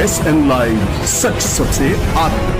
SN live, सच सबसे आगे।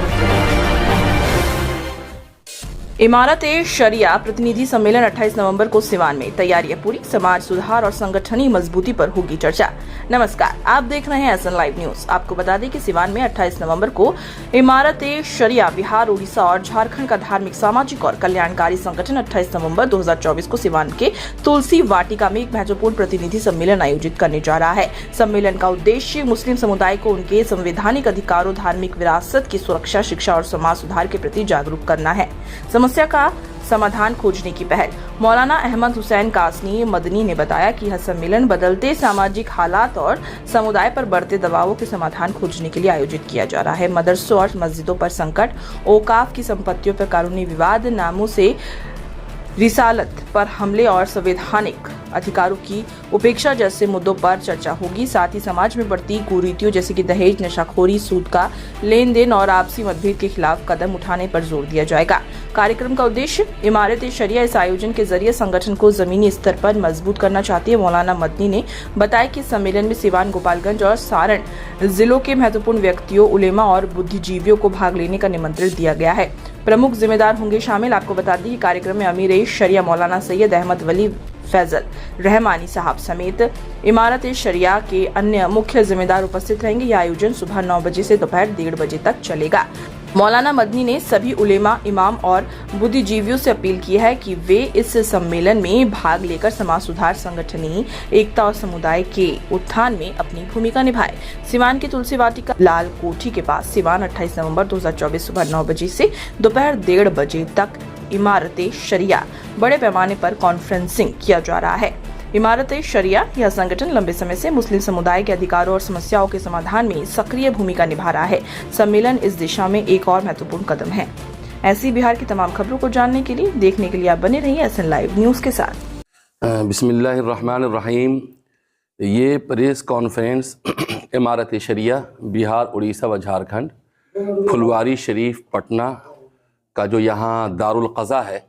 इमारत-ए-शरिया प्रतिनिधि सम्मेलन 28 नवंबर को सिवान में। तैयारियां पूरी, समाज सुधार और संगठनी मजबूती पर होगी चर्चा। नमस्कार, आप देख रहे हैं SN लाइव न्यूज। आपको बता दें कि सिवान में 28 नवंबर को इमारत-ए-शरिया बिहार, उड़ीसा और झारखंड का धार्मिक, सामाजिक और कल्याणकारी संगठन 28 नवंबर 2024 को सिवान के तुलसी वाटिका में एक महत्वपूर्ण प्रतिनिधि सम्मेलन आयोजित करने जा रहा है। सम्मेलन का उद्देश्य मुस्लिम समुदाय को उनके संवैधानिक अधिकारों, धार्मिक विरासत की सुरक्षा, शिक्षा और समाज सुधार के प्रति जागरूक करना है। समस्या का समाधान खोजने की पहल। मौलाना अहमद हुसैन कासनी मदनी ने बताया कि यह सम्मेलन बदलते सामाजिक हालात और समुदाय पर बढ़ते दबावों के समाधान खोजने के लिए आयोजित किया जा रहा है। मदरसों और मस्जिदों पर संकट, औकाफ की संपत्तियों पर कानूनी विवाद, नामों से रिसालत पर हमले और संवैधानिक अधिकारों की उपेक्षा जैसे मुद्दों पर चर्चा होगी। साथ ही समाज में बढ़ती कुरीतियों जैसे कि दहेज, नशाखोरी, सूद का लेन देन और आपसी मतभेद के खिलाफ कदम उठाने पर जोर दिया जाएगा। कार्यक्रम का उद्देश्य इमारत-ए-शरिया इस आयोजन के जरिए संगठन को जमीनी स्तर पर मजबूत करना चाहती है। मौलाना मदनी ने बताया कि सम्मेलन में सिवान, गोपालगंज और सारण जिलों के महत्वपूर्ण व्यक्तियों, उलेमा और बुद्धिजीवियों को भाग लेने का निमंत्रण दिया गया है। प्रमुख जिम्मेदार होंगे शामिल। आपको बता दें कि कार्यक्रम में अमीर-ए-शरिया मौलाना सैयद अहमद वली फैजल रहमानी साहब समेत इमारत-ए-शरिया के अन्य मुख्य जिम्मेदार उपस्थित रहेंगे। यह आयोजन सुबह 9 बजे से दोपहर 1:30 बजे तक चलेगा। मौलाना मदनी ने सभी उलेमा, इमाम और बुद्धिजीवियों से अपील की है कि वे इस सम्मेलन में भाग लेकर समाज सुधार, संगठनी एकता और समुदाय के उत्थान में अपनी भूमिका निभाएं। सिवान के तुलसी वाटिका लाल कोठी के पास सिवान 28 नवंबर 2024 सुबह 9 बजे से दोपहर 1:30 बजे तक इमारत-ए-शरिया बड़े पैमाने पर कॉन्फ्रेंसिंग किया जा रहा है। इमारत-ए-शरिया यह संगठन लंबे समय से मुस्लिम समुदाय के अधिकारों और समस्याओं के समाधान में सक्रिय भूमिका निभा रहा है। सम्मेलन इस दिशा में एक और महत्वपूर्ण कदम है। ऐसी बिहार की तमाम खबरों को जानने के लिए, देखने के लिए आप बने रहिए SN लाइव न्यूज के साथ। बिस्मिल्लाहिर्रहमानिर्रहीम। ये प्रेस कॉन्फ्रेंस इमारत-ए-शरिया बिहार, उड़ीसा व झारखंड, फुलवारी शरीफ, पटना का जो यहाँ दारुल क़ज़ा है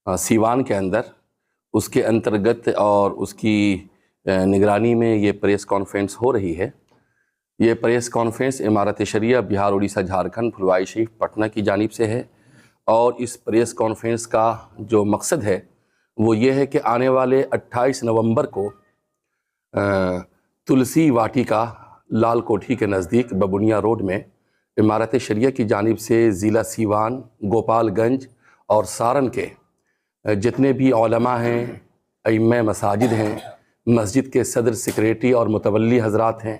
सिवान के अंदर, उसके अंतर्गत और उसकी निगरानी में ये प्रेस कॉन्फ्रेंस हो रही है। ये प्रेस कॉन्फ्रेंस इमारत-ए-शरिया बिहार, उड़ीसा, झारखंड, फुलवारी शरीफ, पटना की जानिब से है। और इस प्रेस कॉन्फ्रेंस का जो मकसद है वो ये है कि आने वाले 28 नवंबर को तुलसी वाटिका लाल कोठी के नज़दीक बबुनिया रोड में इमारत-ए-शरिया की जानिब से ज़िला सिवान, गोपालगंज और सारण के जितने भी उलमा हैं, अइम्मा मसाजिद हैं, मस्जिद के सदर, सेक्रेटरी और मुतवल्ली हज़रात हैं,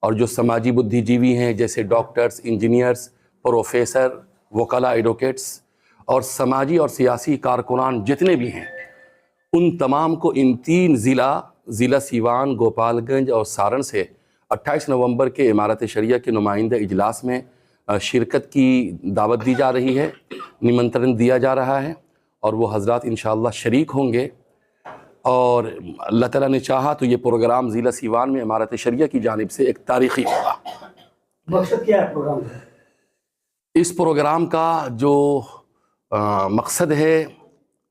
और जो समाजी बुद्धिजीवी हैं जैसे डॉक्टर्स, इंजीनियर्स, प्रोफेसर, वकला, एडवोकेट्स और समाजी और सियासी कारकुनान जितने भी हैं, उन तमाम को इन 3 ज़िला सिवान, गोपालगंज और सारण से 28 नवंबर के इमारत-ए-शरिया के नुमाइंदा इजलास में शिरकत की दावत दी जा रही है, निमंत्रण दिया जा रहा है और वो हज़रात इंशाअल्लाह शरीक होंगे। और अल्लाह ताला ने चाहा तो ये प्रोग्राम ज़िला सिवान में इमारत-ए-शरिया की जानिब से एक तारीख़ी होगा। मकसद क्या है प्रोग्राम का? इस प्रोग्राम का जो मकसद है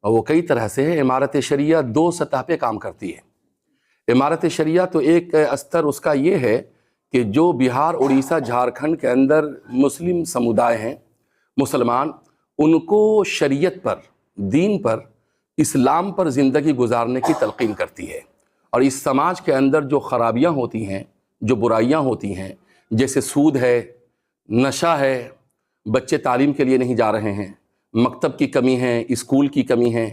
वो कई तरह से है। इमारत-ए-शरिया 2 सतह पे काम करती है। इमारत-ए-शरिया तो एक स्तर उसका ये है कि जो बिहार, उड़ीसा, झारखंड के अंदर मुस्लिम समुदाय हैं, मुसलमान, उनको शरीयत पर, दीन पर, इस्लाम पर ज़िंदगी गुजारने की तलक़ीन करती है। और इस समाज के अंदर जो ख़राबियाँ होती हैं, जो बुराइयाँ होती हैं, जैसे सूद है, नशा है, बच्चे तालीम के लिए नहीं जा रहे हैं, मकतब की कमी है, स्कूल की कमी है,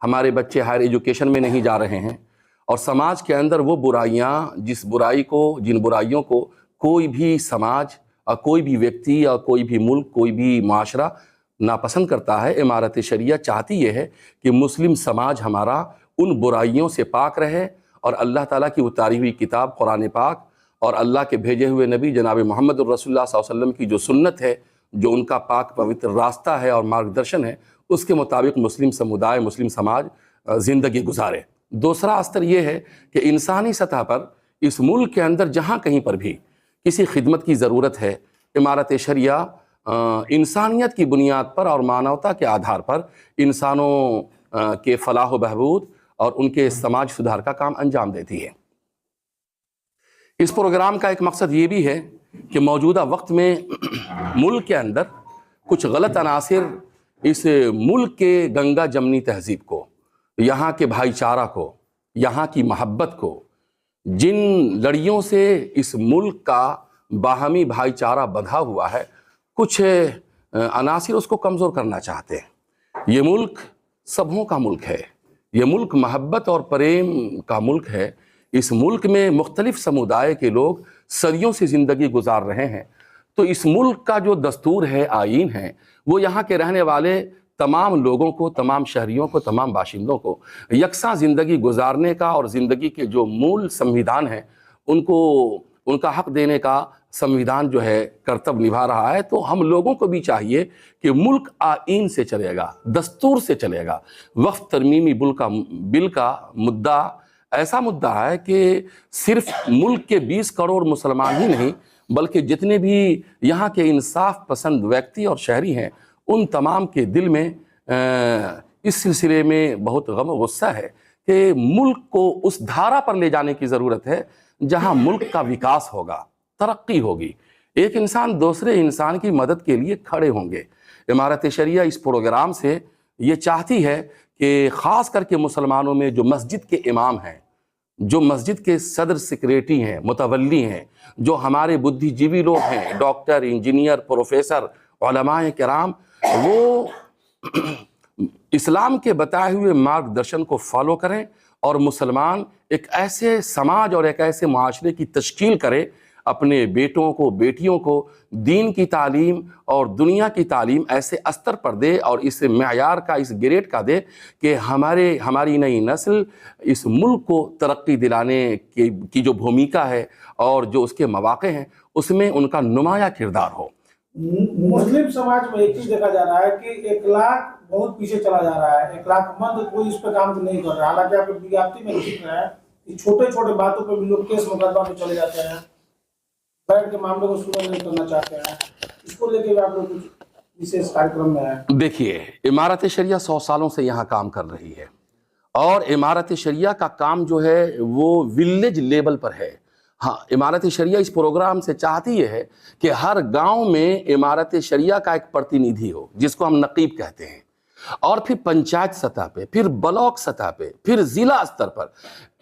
हमारे बच्चे हायर एजुकेशन में नहीं जा रहे हैं, और समाज के अंदर वो बुराइयाँ जिन बुराइयों को कोई भी समाज और कोई भी व्यक्ति या कोई भी मुल्क, कोई भी माशरा नापसंद करता है, इमारत-ए-शरिया चाहती ये है कि मुस्लिम समाज हमारा उन बुराइयों से पाक रहे और अल्लाह ताला की उतारी हुई किताब कुरान पाक और अल्लाह के भेजे हुए नबी जनाब मोहम्मद रसूलुल्लाह सल्लल्लाहु अलैहि वसल्लम की जो सुन्नत है, जो उनका पाक पवित्र रास्ता है और मार्गदर्शन है, उसके मुताबिक मुस्लिम समुदाय, मुस्लिम समाज ज़िंदगी गुजारे। दूसरा स्तर ये है कि इंसानी सतह पर इस मुल्क के अंदर जहाँ कहीं पर भी किसी खिदमत की ज़रूरत है, इमारत-ए-शरिया इंसानियत की बुनियाद पर और मानवता के आधार पर इंसानों के फलाह व बहबूद और उनके समाज सुधार का काम अंजाम देती है। इस प्रोग्राम का एक मकसद ये भी है कि मौजूदा वक्त में मुल्क के अंदर कुछ गलत अनासिर इस मुल्क के गंगा जमनी तहजीब को, यहाँ के भाईचारा को, यहाँ की मोहब्बत को, जिन लड़ियों से इस मुल्क का बाहमी भाईचारा बंधा हुआ है, कुछ अनासिर उसको कमज़ोर करना चाहते हैं। ये मुल्क सबों का मुल्क है, ये मुल्क मोहब्बत और प्रेम का मुल्क है। इस मुल्क में मुख्तलिफ समुदाय के लोग सदियों से ज़िंदगी गुजार रहे हैं। तो इस मुल्क का जो दस्तूर है, आईन है, वो यहाँ के रहने वाले तमाम लोगों को, तमाम शहरियों को, तमाम बाशिंदों को यकसा ज़िंदगी गुजारने का और ज़िंदगी के जो मूल संविधान हैं उनको उनका हक देने का संविधान जो है कर्तव्य निभा रहा है। तो हम लोगों को भी चाहिए कि मुल्क आईन से चलेगा, दस्तूर से चलेगा। वक्फ तरमीमी बिल का मुद्दा ऐसा मुद्दा है कि सिर्फ मुल्क के 20 करोड़ मुसलमान ही नहीं, बल्कि जितने भी यहाँ के इंसाफ पसंद व्यक्ति और शहरी हैं, उन तमाम के दिल में इस सिलसिले में बहुत गम और गुस्सा है कि मुल्क को उस धारा पर ले जाने की ज़रूरत है जहाँ मुल्क का विकास होगा, तरक्की होगी, एक इंसान दूसरे इंसान की मदद के लिए खड़े होंगे। इमारत शरिया इस प्रोग्राम से ये चाहती है कि ख़ास करके मुसलमानों में जो मस्जिद के इमाम हैं, जो मस्जिद के सदर सेक्रेटरी हैं, मुतवल्ली हैं, जो हमारे बुद्धिजीवी लोग हैं, डॉक्टर, इंजीनियर, प्रोफेसर, उलमाए किराम, वो इस्लाम के बताए हुए मार्गदर्शन को फॉलो करें और मुसलमान एक ऐसे समाज और एक ऐसे माशरे की तश्कील करें, अपने बेटों को, बेटियों को दीन की तालीम और दुनिया की तालीम ऐसे अस्तर पर दे और इस मेयार का, इस ग्रेड का दे कि हमारी नई नस्ल इस मुल्क को तरक्की दिलाने की जो भूमिका है और जो उसके मौक़े हैं, उसमें उनका नुमाया किरदार हो। मुस्लिम समाज में एक चीज देखा जा रहा है कि 1 लाख बहुत पीछे चला जा रहा है। 1 लाख मंद कोई इस पर काम नहीं कर रहा है। हालांकि आप विज्ञप्ति में लिख रहे हैं कि छोटे छोटे बातों पर भी लोग केस मुकदमा में चले जाते हैं, बैठ के मामले को शुरू नहीं करना चाहते हैं। इसको लेकर आप लोग कुछ विशेष कार्यक्रम में है? देखिए, इमारत शरिया 100 सालों से यहाँ काम कर रही है और इमारत शरिया का काम जो है वो विलेज लेवल पर है। हाँ, इमारत शरिया इस प्रोग्राम से चाहती ये है कि हर गांव में इमारत शरिया का एक प्रतिनिधि हो, जिसको हम नकीब कहते हैं, और फिर पंचायत सतह पे, फिर ब्लॉक सतह पे, फिर जिला स्तर पर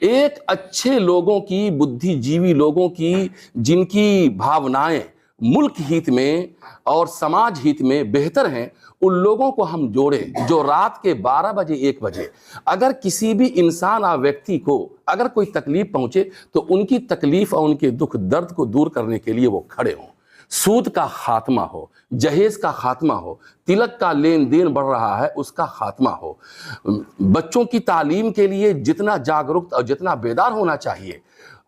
एक अच्छे लोगों की, बुद्धिजीवी लोगों की, जिनकी भावनाएं मुल्क हित में और समाज हित में बेहतर हैं, उन लोगों को हम जोड़ें, जो रात के 12 बजे 1 बजे अगर किसी भी इंसान या व्यक्ति को अगर कोई तकलीफ पहुंचे तो उनकी तकलीफ और उनके दुख दर्द को दूर करने के लिए वो खड़े हों। सूद का खात्मा हो, जहेज का खात्मा हो, तिलक का लेन देन बढ़ रहा है उसका खात्मा हो, बच्चों की तालीम के लिए जितना जागरूक और जितना बेदार होना चाहिए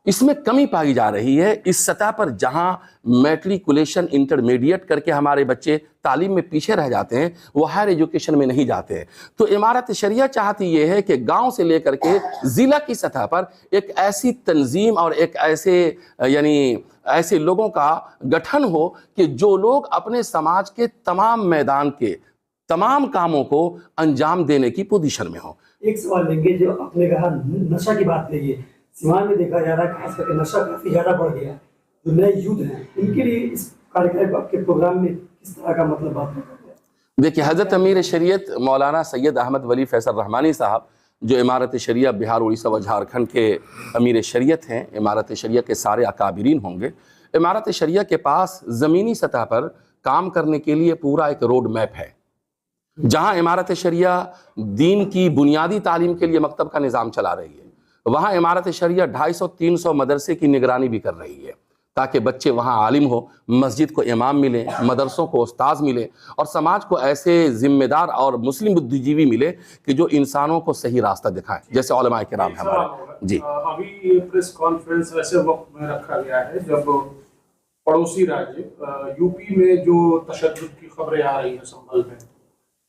इसमें कमी पाई जा रही है। इस सतह पर जहां मैट्रिकुलेशन इंटरमीडिएट करके हमारे बच्चे तालीम में पीछे रह जाते हैं, वो हायर एजुकेशन में नहीं जाते हैं। तो इमारत शरिया चाहती ये है कि गांव से लेकर के ज़िला की सतह पर एक ऐसी तंजीम और एक ऐसे लोगों का गठन हो कि जो लोग अपने समाज के तमाम मैदान के तमाम कामों को अंजाम देने की पोजीशन में हो। एक सवाल लेंगे, जो आपने कहा नशा की बात कही है, सीवान में देखा जा रहा है खास करके नशा काफी ज्यादा बढ़ गया। जो नए युद्ध हैं इनके लिए इस कार्यक्रम आपके प्रोग्राम में किस तरह का मतलब बात करते हैं? देखिए, हजरत अमीर शरीयत मौलाना सैयद अहमद वली फैसल रहमानी साहब, जो इमारत शरिया बिहार, उड़ीसा व झारखंड के अमीर शरीयत हैं, इमारत शरिया के सारे अकाबिरीन होंगे। इमारत शरिया के पास ज़मीनी सतह पर काम करने के लिए पूरा एक रोड मैप है, जहाँ इमारत शरिया दीन की बुनियादी तालीम के लिए मकतब का निज़ाम चला रही है। वहाँ इमारत शरिया 250-300 मदरसे की निगरानी भी कर रही है, ताकि बच्चे वहाँ आलिम हो, मस्जिद को इमाम मिले, मदरसों को उस्ताद मिले और समाज को ऐसे जिम्मेदार और मुस्लिम बुद्धिजीवी मिले कि जो इंसानों को सही रास्ता दिखाएं, जैसे उलमाए किराम है हमारे। जी, अभी ये प्रेस कॉन्फ्रेंस ऐसे वक्त में रखा गया है जब पड़ोसी राज्य यूपी में जो तशद्दुद की खबरें आ रही हैं संभल में,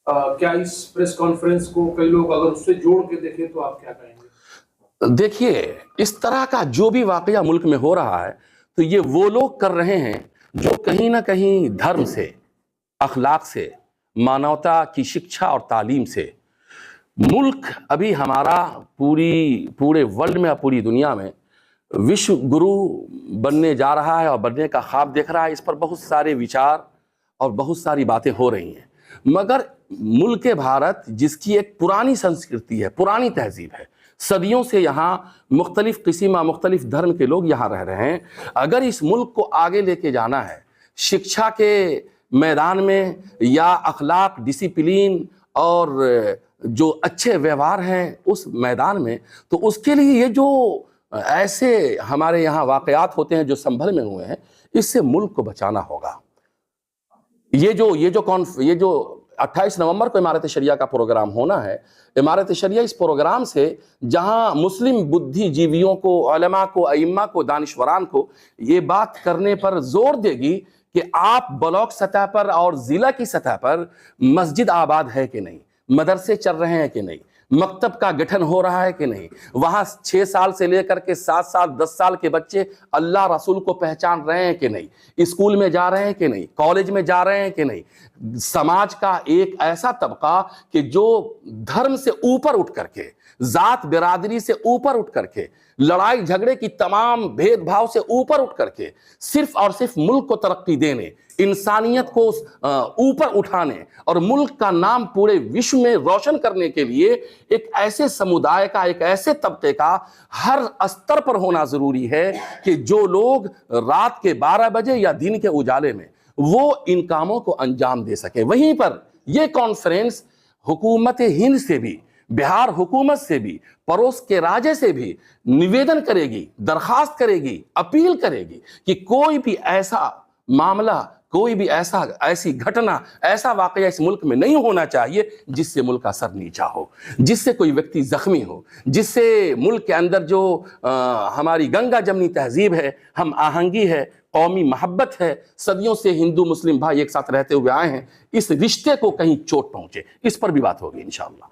क्या इस प्रेस कॉन्फ्रेंस को कई लोग अगर उससे जोड़ के देखें तो आप क्या कहेंगे? देखिए, इस तरह का जो भी वाकया मुल्क में हो रहा है तो ये वो लोग कर रहे हैं जो कहीं ना कहीं धर्म से, अखलाक से, मानवता की शिक्षा और तालीम से, मुल्क अभी हमारा पूरे वर्ल्ड में, पूरी दुनिया में विश्व गुरु बनने जा रहा है और बनने का ख्वाब देख रहा है। इस पर बहुत सारे विचार और बहुत सारी बातें हो रही हैं, मगर मुल्क भारत जिसकी एक पुरानी संस्कृति है, पुरानी तहजीब है, सदियों से यहाँ मुख्तलिफ किस्म मुख्तलिफ धर्म के लोग यहाँ रह रहे हैं, अगर इस मुल्क को आगे लेके जाना है शिक्षा के मैदान में या अखलाक, डिसिप्लिन और जो अच्छे व्यवहार हैं उस मैदान में, तो उसके लिए ये जो ऐसे हमारे यहाँ वाक़यात होते हैं जो संभल में हुए हैं, इससे मुल्क को बचाना होगा। ये जो 28 नवंबर को इमारत शरिया का प्रोग्राम होना है, इमारत शरिया इस प्रोग्राम से जहां मुस्लिम बुद्धिजीवियों को, उलमा को, अइम्मा को, दानिश्वरान को ये बात करने पर जोर देगी कि आप ब्लॉक सतह पर और ज़िला की सतह पर मस्जिद आबाद है कि नहीं, मदरसे चल रहे हैं कि नहीं, मकतब का गठन हो रहा है कि नहीं, वहाँ 6 साल से लेकर के 7 साल 10 साल के बच्चे अल्लाह रसूल को पहचान रहे हैं कि नहीं, स्कूल में जा रहे हैं कि नहीं, कॉलेज में जा रहे हैं कि नहीं। समाज का एक ऐसा तबका कि जो धर्म से ऊपर उठ करके, जात बिरादरी से ऊपर उठ करके, लड़ाई झगड़े की तमाम भेदभाव से ऊपर उठ करके सिर्फ और सिर्फ मुल्क को तरक्की देने, इंसानियत को ऊपर उठाने और मुल्क का नाम पूरे विश्व में रोशन करने के लिए एक ऐसे समुदाय का, एक ऐसे तबके का हर स्तर पर होना जरूरी है कि जो लोग रात के 12 बजे या दिन के उजाले में वो इन कामों को अंजाम दे सके। वहीं पर यह कॉन्फ्रेंस हुकूमत हिंद से भी, बिहार हुकूमत से भी, पड़ोस के राज्य से भी निवेदन करेगी, दरखास्त करेगी, अपील करेगी कि कोई भी ऐसा मामला, कोई भी ऐसी घटना, ऐसा वाकया इस मुल्क में नहीं होना चाहिए जिससे मुल्क का सर नीचा हो, जिससे कोई व्यक्ति जख्मी हो, जिससे मुल्क के अंदर जो हमारी गंगा जमनी तहजीब है, हम आहंगी है, कौमी मोहब्बत है, सदियों से हिंदू मुस्लिम भाई एक साथ रहते हुए आए हैं, इस रिश्ते को कहीं चोट पहुंचे, इस पर भी बात होगी इंशाअल्लाह।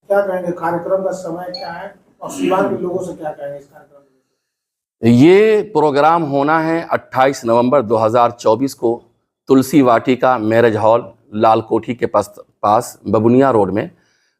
क्या कहेंगे, कार्यक्रम का समय क्या है और सीवान के लोगों से क्या कहेंगे इस कार्यक्रम? ये प्रोग्राम होना है 28 नवंबर 2024 को तुलसी वाटिका मैरिज हॉल, लाल कोठी के पास बबुनिया रोड में,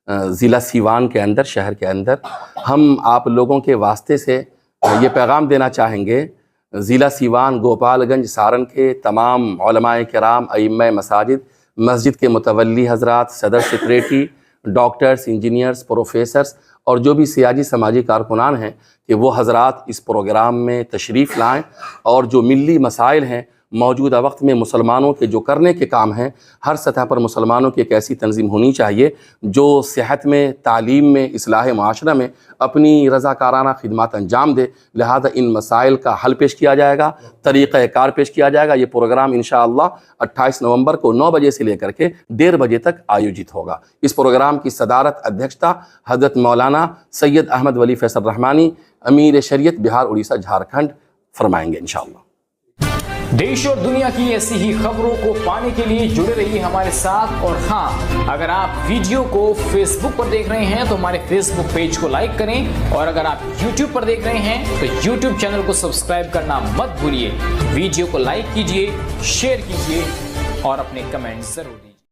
ज़िला सीवान के अंदर, शहर के अंदर। हम आप लोगों के वास्ते से ये पैगाम देना चाहेंगे, ज़िला सीवान, गोपालगंज, सारण के तमाम उलमाए किराम, अइम्मा मसाजिद, मस्जिद के मुतवल्ली हजरात, सदर सेक्रेटरी, डॉक्टर्स, इंजीनियर्स, प्रोफेसर्स और जो भी सियासी समाजी कारकुनान हैं कि वो हजरात इस प्रोग्राम में तशरीफ़ लाएँ और जो मिली मसाइल हैं, मौजूदा वक्त में मुसलमानों के जो करने के काम हैं, हर सतह पर मुसलमानों की एक ऐसी तंजीम होनी चाहिए जो सेहत में, तालीम में, इस्लाह माशरा में अपनी रज़ाकाराना खिदमत अंजाम दे। लिहाजा इन मसाइल का हल पेश किया जाएगा, तरीक़ा कार पेश किया जाएगा। ये प्रोग्राम इंशाअल्लाह 28 नवंबर को 9 बजे से लेकर के 1:30 बजे तक आयोजित होगा। इस प्रोग्राम की सदारत, अध्यक्षता हज़रत मौलाना सैयद अहमद वली फैसल रहमानी, अमीर शरीयत बिहार, उड़ीसा, झारखंड फरमाएंगे इंशाअल्लाह। देश और दुनिया की ऐसी ही खबरों को पाने के लिए जुड़े रहिए हमारे साथ। और हाँ, अगर आप वीडियो को फेसबुक पर देख रहे हैं तो हमारे फेसबुक पेज को लाइक करें, और अगर आप यूट्यूब पर देख रहे हैं तो यूट्यूब चैनल को सब्सक्राइब करना मत भूलिए। वीडियो को लाइक कीजिए, शेयर कीजिए और अपने कमेंट जरूर दीजिए।